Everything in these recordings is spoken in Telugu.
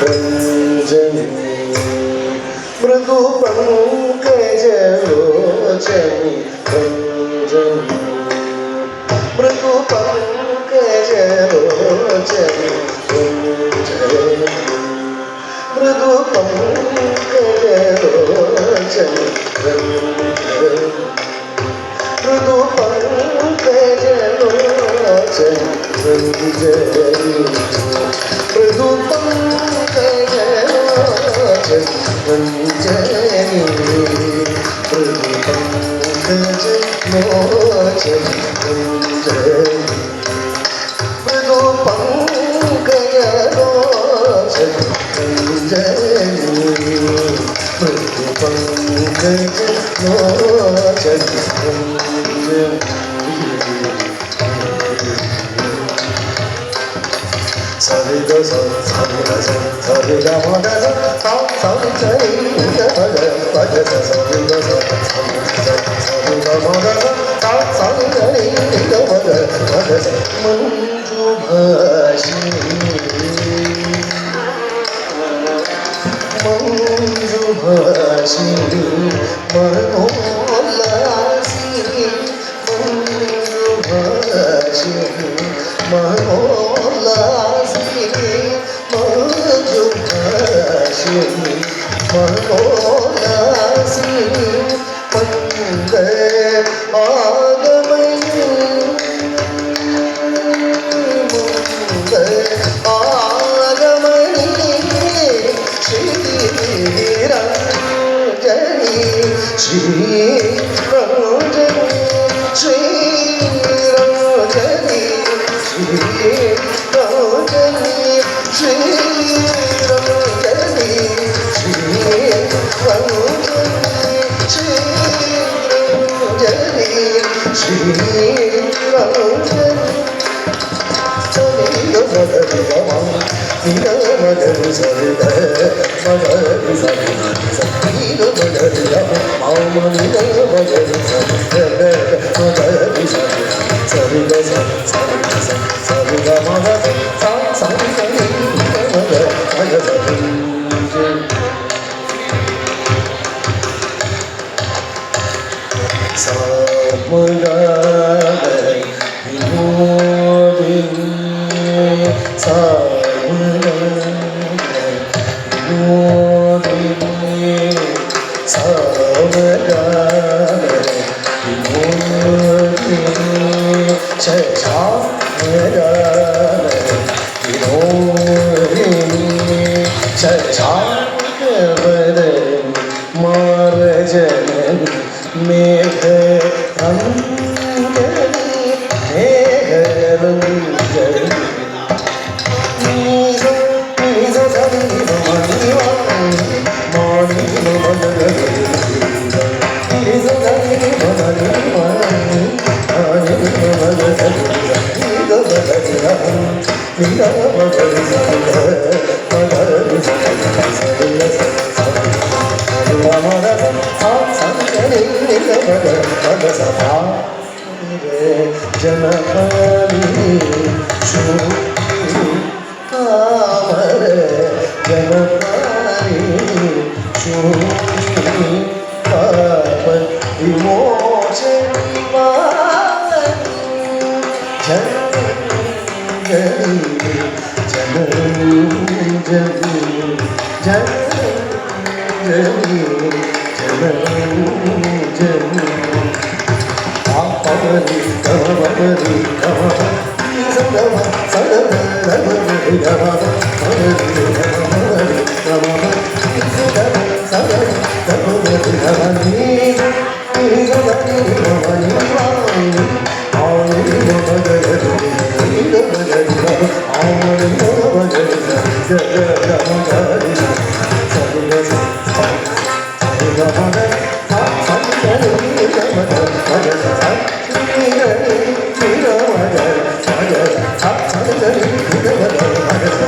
రంజని మృదు పంకజలోచని రంజని మృదు పంకజలోచని రంజని మృదు పంకజలోచని రంజని మృదు పంకజలోచని రంజని మృదు పంకజలోచని రంజని మృదు పంకజలోచని రంజని మృదు పంకజలోచని రంజని మృదు పంకజలోచని సరిగా సరిగా సరిగా మగ సరి సరిగా సరిగా మగ సరిగా మగ మంజు భాషిణి మంజు భాషిణి మనోల్లాసిని మంజు భాషిణి మనోల్లాసిని మంజు భాషిణి మనోల్లాసిని మంగళ ఆగమని ఆగమని శ్రీరంజని శ్రీరంజని శ్రీరంజని శ్రీరంజని శ్రీరంజని శ్రీరంజని శ్రీరంజని సరిగ మగరిగ నిగ మగరి సరిగ మగరి సరిగ సరిగ మగరిగ మామనిగ మగరి సరిగ మగరి సరిగ సరిగ సరిగ సరిగ మగ సరిగ మగ మగ సరిగ సమగా వినోదిని సమగా వినోదిని సమగా వినోదిని చచామగా వినోదిని చచాకవదని మారజనని మేఘ రంజని మేఘరంజని నీజ నీజ సరి మణి మణి మణి నీజ సరి మణి మణి మణి మణి నీగ మగరి నీగ మగరి మగరి जनपरी कामर जनपरी पाप विमोचनी जनजनी जनजनी जनजनी जनजनी Pamari, Pamari, Pamari, Sadama, Sadama, Sadama, Sadama, Pamari, Pamari, Sadama, Sadama, Sadama, Sadama,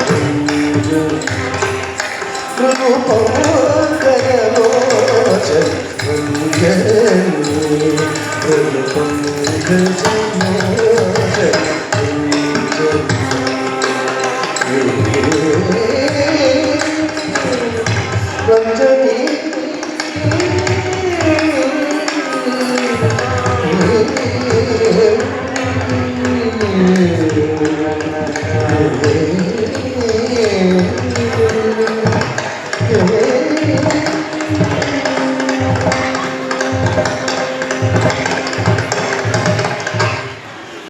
Thank you. Ranjani